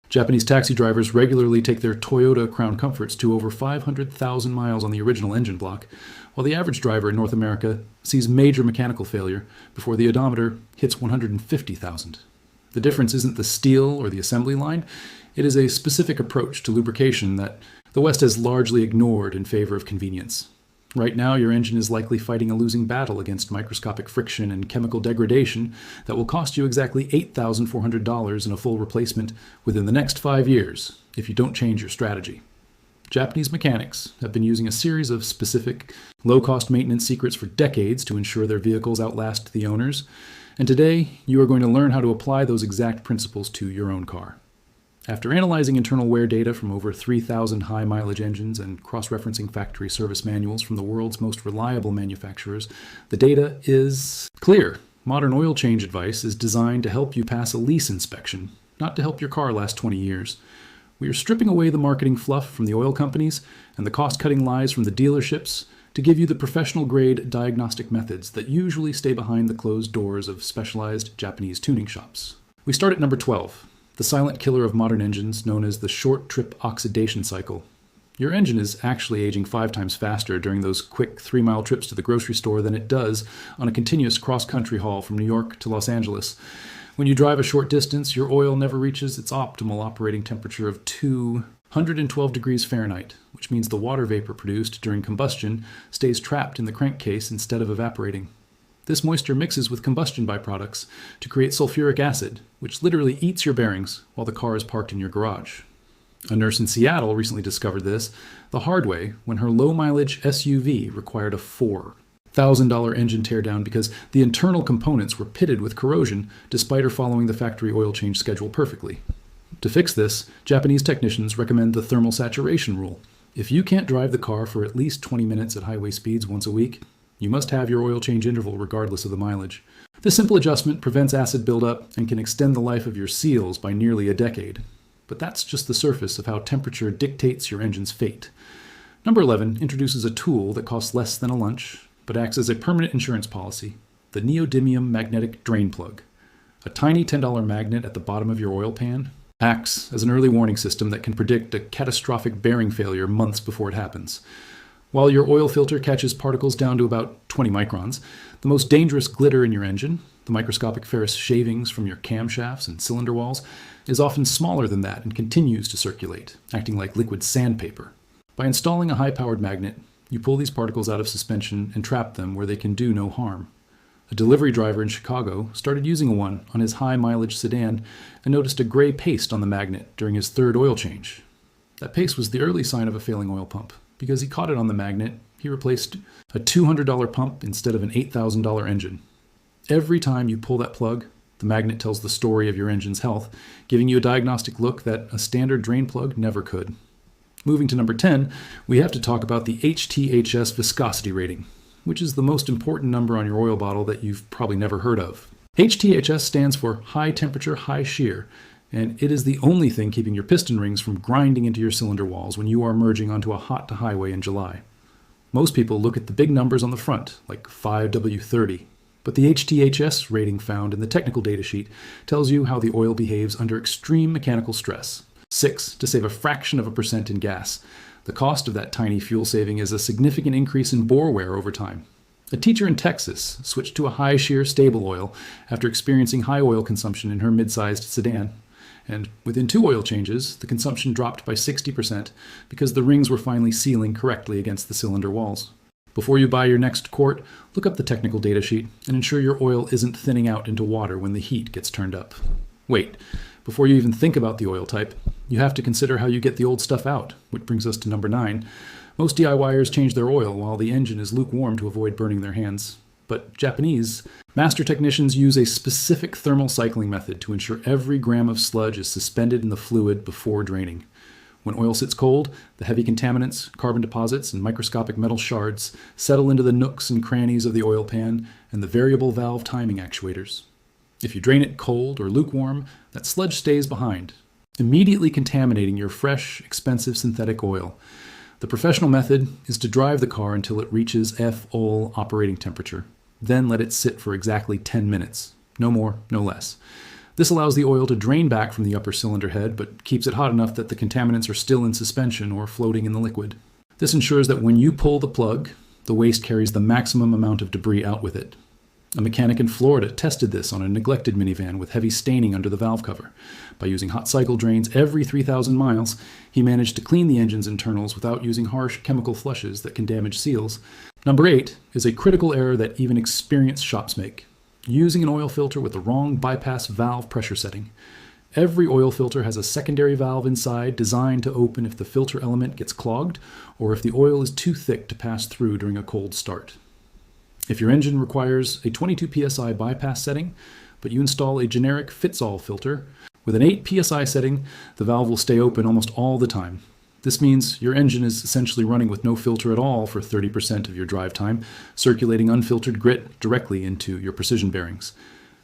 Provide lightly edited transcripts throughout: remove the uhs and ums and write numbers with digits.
Japanese taxi drivers regularly take their Toyota Crown Comforts to over 500,000 miles on the original engine block, while the average driver in North America sees major mechanical failure before the odometer hits 150,000. The difference isn't the steel or the assembly line, it is a specific approach to lubrication that the West has largely ignored in favor of convenience. Right now, your engine is likely fighting a losing battle against microscopic friction and chemical degradation that will cost you exactly $8,400 in a full replacement within the next 5 years if you don't change your strategy. Japanese mechanics have been using a series of specific, low-cost maintenance secrets for decades to ensure their vehicles outlast the owners, and today you are going to learn how to apply those exact principles to your own car. After analyzing internal wear data from over 3,000 high-mileage engines and cross-referencing factory service manuals from the world's most reliable manufacturers, the data is clear. Modern oil change advice is designed to help you pass a lease inspection, not to help your car last 20 years. We are stripping away the marketing fluff from the oil companies and the cost-cutting lies from the dealerships to give you the professional-grade diagnostic methods that usually stay behind the closed doors of specialized Japanese tuning shops. We start at number 12. The silent killer of modern engines, known as the short-trip oxidation cycle. Your engine is actually aging 5 times faster during those quick 3-mile trips to the grocery store than it does on a continuous cross-country haul from New York to Los Angeles. When you drive a short distance, your oil never reaches its optimal operating temperature of 212 degrees Fahrenheit, which means the water vapor produced during combustion stays trapped in the crankcase instead of evaporating. This moisture mixes with combustion byproducts to create sulfuric acid, which literally eats your bearings while the car is parked in your garage. A nurse in Seattle recently discovered this the hard way when her low-mileage SUV required a $4,000 engine teardown because the internal components were pitted with corrosion despite her following the factory oil change schedule perfectly. To fix this, Japanese technicians recommend the thermal saturation rule. If you can't drive the car for at least 20 minutes at highway speeds once a week, you must have your oil change interval regardless of the mileage. This simple adjustment prevents acid buildup and can extend the life of your seals by nearly a decade. But that's just the surface of how temperature dictates your engine's fate. Number 11 introduces a tool that costs less than a lunch, but acts as a permanent insurance policy, the neodymium magnetic drain plug. A tiny $10 magnet at the bottom of your oil pan acts as an early warning system that can predict a catastrophic bearing failure months before it happens. While your oil filter catches particles down to about 20 microns, the most dangerous glitter in your engine, the microscopic ferrous shavings from your camshafts and cylinder walls, is often smaller than that and continues to circulate, acting like liquid sandpaper. By installing a high-powered magnet, you pull these particles out of suspension and trap them where they can do no harm. A delivery driver in Chicago started using one on his high-mileage sedan and noticed a gray paste on the magnet during his 3rd oil change. That paste was the early sign of a failing oil pump. Because he caught it on the magnet, he replaced a $200 pump instead of an $8,000 engine. Every time you pull that plug, the magnet tells the story of your engine's health, giving you a diagnostic look that a standard drain plug never could. Moving to number 10, we have to talk about the HTHS viscosity rating, which is the most important number on your oil bottle that you've probably never heard of. HTHS stands for high temperature, high shear, and it is the only thing keeping your piston rings from grinding into your cylinder walls when you are merging onto a hot highway in July. Most people look at the big numbers on the front, like 5W30, but the HTHS rating found in the technical data sheet tells you how the oil behaves under extreme mechanical stress. 6 to save a fraction of a percent in gas. The cost of that tiny fuel saving is a significant increase in bore wear over time. A teacher in Texas switched to a high-shear stable oil after experiencing high oil consumption in her mid-sized sedan. And within 2 oil changes, the consumption dropped by 60% because the rings were finally sealing correctly against the cylinder walls. Before you buy your next quart, look up the technical data sheet and ensure your oil isn't thinning out into water when the heat gets turned up. Wait, before you even think about the oil type, you have to consider how you get the old stuff out, which brings us to number 9. Most DIYers change their oil while the engine is lukewarm to avoid burning their hands. But Japanese master technicians use a specific thermal cycling method to ensure every gram of sludge is suspended in the fluid before draining. When oil sits cold, the heavy contaminants, carbon deposits, and microscopic metal shards settle into the nooks and crannies of the oil pan and the variable valve timing actuators. If you drain it cold or lukewarm, that sludge stays behind, immediately contaminating your fresh, expensive synthetic oil. The professional method is to drive the car until it reaches F-OL operating temperature. Then let it sit for exactly 10 minutes. No more, no less. This allows the oil to drain back from the upper cylinder head, but keeps it hot enough that the contaminants are still in suspension or floating in the liquid. This ensures that when you pull the plug, the waste carries the maximum amount of debris out with it. A mechanic in Florida tested this on a neglected minivan with heavy staining under the valve cover. By using hot cycle drains every 3,000 miles, he managed to clean the engine's internals without using harsh chemical flushes that can damage seals. Number 8 is a critical error that even experienced shops make: using an oil filter with the wrong bypass valve pressure setting. Every oil filter has a secondary valve inside designed to open if the filter element gets clogged or if the oil is too thick to pass through during a cold start. If your engine requires a 22 psi bypass setting, but you install a generic fits-all filter, with an 8 psi setting, the valve will stay open almost all the time. This means your engine is essentially running with no filter at all for 30% of your drive time, circulating unfiltered grit directly into your precision bearings.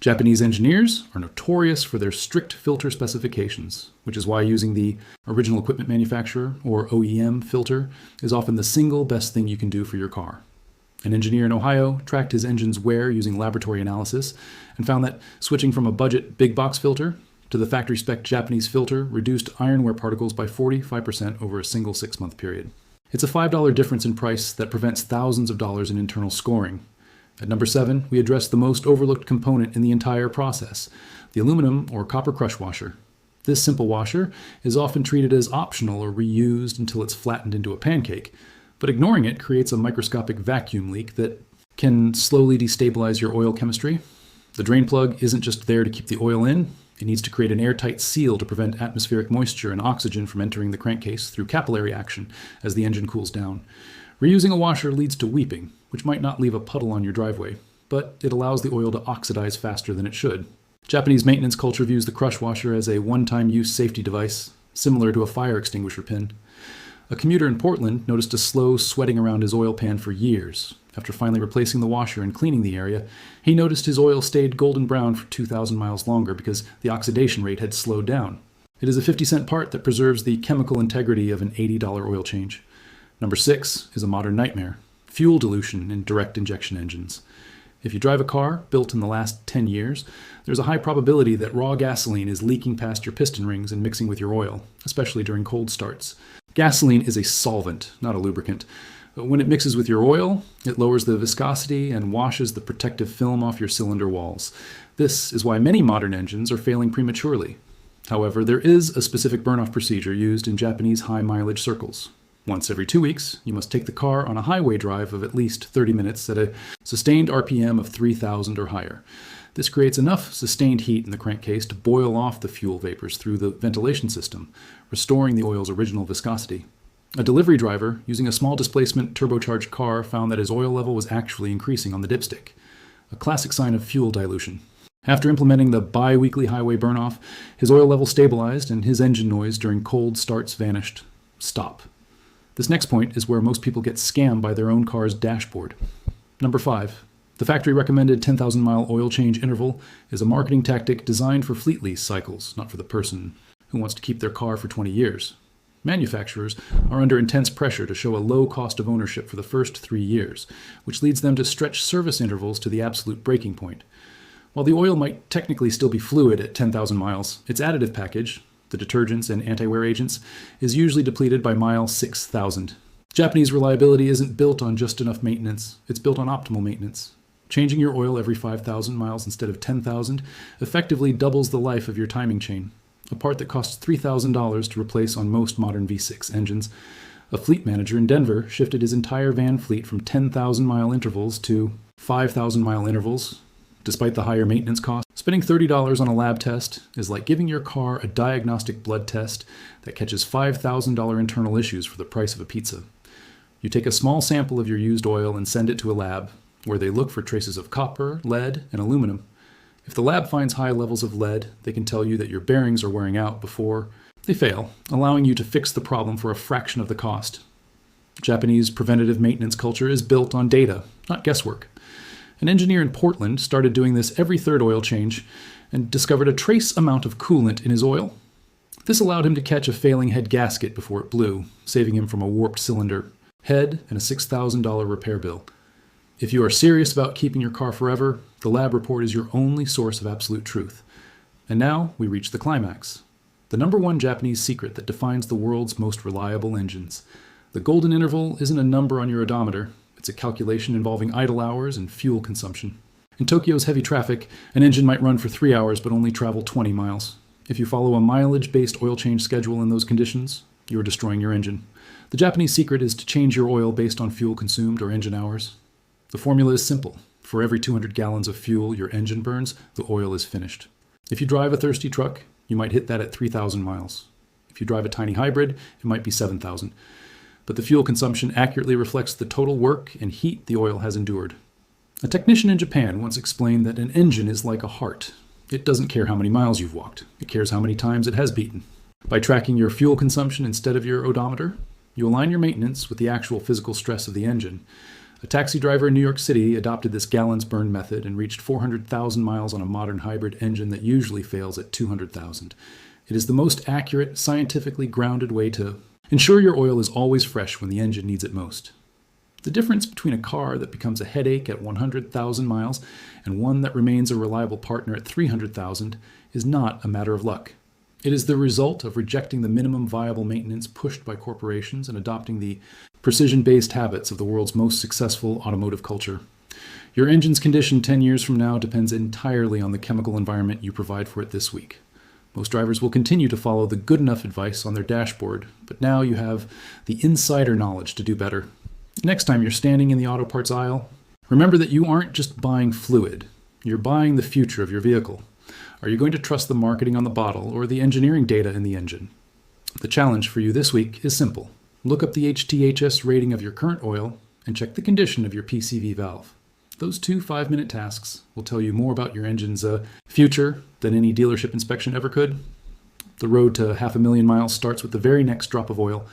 Japanese engineers are notorious for their strict filter specifications, which is why using the original equipment manufacturer, or OEM, filter is often the single best thing you can do for your car. An engineer in Ohio tracked his engine's wear using laboratory analysis and found that switching from a budget big box filter to the factory spec Japanese filter reduced iron wear particles by 45% over a single 6-month period. It's a $5 difference in price that prevents thousands of dollars in internal scoring. At number 7, we address the most overlooked component in the entire process: the aluminum or copper crush washer. This simple washer is often treated as optional or reused until it's flattened into a pancake, but ignoring it creates a microscopic vacuum leak that can slowly destabilize your oil chemistry. The drain plug isn't just there to keep the oil in, it needs to create an airtight seal to prevent atmospheric moisture and oxygen from entering the crankcase through capillary action as the engine cools down. Reusing a washer leads to weeping, which might not leave a puddle on your driveway, but it allows the oil to oxidize faster than it should. Japanese maintenance culture views the crush washer as a one-time use safety device, similar to a fire extinguisher pin. A commuter in Portland noticed a slow sweating around his oil pan for years. After finally replacing the washer and cleaning the area, he noticed his oil stayed golden brown for 2,000 miles longer because the oxidation rate had slowed down. It is a 50-cent part that preserves the chemical integrity of an $80 oil change. Number 6 is a modern nightmare: fuel dilution in direct injection engines. If you drive a car built in the last 10 years, there's a high probability that raw gasoline is leaking past your piston rings and mixing with your oil, especially during cold starts. Gasoline is a solvent, not a lubricant. But when it mixes with your oil, it lowers the viscosity and washes the protective film off your cylinder walls. This is why many modern engines are failing prematurely. However, there is a specific burn-off procedure used in Japanese high-mileage circles. Once every 2 weeks, you must take the car on a highway drive of at least 30 minutes at a sustained RPM of 3,000 or higher. This creates enough sustained heat in the crankcase to boil off the fuel vapors through the ventilation system, restoring the oil's original viscosity. A delivery driver using a small displacement turbocharged car found that his oil level was actually increasing on the dipstick, a classic sign of fuel dilution. After implementing the bi-weekly highway burn-off, his oil level stabilized and his engine noise during cold starts vanished. Stop. This next point is where most people get scammed by their own car's dashboard. Number 5. The factory recommended 10,000-mile oil change interval is a marketing tactic designed for fleet lease cycles, not for the person who wants to keep their car for 20 years. Manufacturers are under intense pressure to show a low cost of ownership for the first 3 years, which leads them to stretch service intervals to the absolute breaking point. While the oil might technically still be fluid at 10,000 miles, its additive package, the detergents and anti-wear agents, is usually depleted by mile 6,000. Japanese reliability isn't built on just enough maintenance, it's built on optimal maintenance. Changing your oil every 5,000 miles instead of 10,000 effectively doubles the life of your timing chain, a part that costs $3,000 to replace on most modern V6 engines. A fleet manager in Denver shifted his entire van fleet from 10,000-mile intervals to 5,000-mile intervals, despite the higher maintenance cost. Spending $30 on a lab test is like giving your car a diagnostic blood test that catches $5,000 internal issues for the price of a pizza. You take a small sample of your used oil and send it to a lab, where they look for traces of copper, lead, and aluminum. If the lab finds high levels of lead, they can tell you that your bearings are wearing out before they fail, allowing you to fix the problem for a fraction of the cost. Japanese preventative maintenance culture is built on data, not guesswork. An engineer in Portland started doing this every third oil change and discovered a trace amount of coolant in his oil. This allowed him to catch a failing head gasket before it blew, saving him from a warped cylinder head and a $6,000 repair bill. If you are serious about keeping your car forever, the lab report is your only source of absolute truth. And now we reach the climax. The number one Japanese secret that defines the world's most reliable engines. The golden interval isn't a number on your odometer. It's a calculation involving idle hours and fuel consumption. In Tokyo's heavy traffic, an engine might run for 3 hours but only travel 20 miles. If you follow a mileage-based oil change schedule in those conditions, you are destroying your engine. The Japanese secret is to change your oil based on fuel consumed or engine hours. The formula is simple. For every 200 gallons of fuel your engine burns, the oil is finished. If you drive a thirsty truck, you might hit that at 3,000 miles. If you drive a tiny hybrid, it might be 7,000. But the fuel consumption accurately reflects the total work and heat the oil has endured. A technician in Japan once explained that an engine is like a heart. It doesn't care how many miles you've walked. It cares how many times it has beaten. By tracking your fuel consumption instead of your odometer, you align your maintenance with the actual physical stress of the engine. A taxi driver in New York City adopted this gallons burned method and reached 400,000 miles on a modern hybrid engine that usually fails at 200,000. It is the most accurate, scientifically grounded way to ensure your oil is always fresh when the engine needs it most. The difference between a car that becomes a headache at 100,000 miles and one that remains a reliable partner at 300,000 is not a matter of luck. It is the result of rejecting the minimum viable maintenance pushed by corporations and adopting the precision-based habits of the world's most successful automotive culture. Your engine's condition 10 years from now depends entirely on the chemical environment you provide for it this week. Most drivers will continue to follow the good enough advice on their dashboard, but now you have the insider knowledge to do better. Next time you're standing in the auto parts aisle, remember that you aren't just buying fluid. You're buying the future of your vehicle. Are you going to trust the marketing on the bottle or the engineering data in the engine? The challenge for you this week is simple. Look up the HTHS rating of your current oil and check the condition of your PCV valve. Those 2 5-minute tasks will tell you more about your engine's future than any dealership inspection ever could. The road to 500,000 miles starts with the very next drop of oil.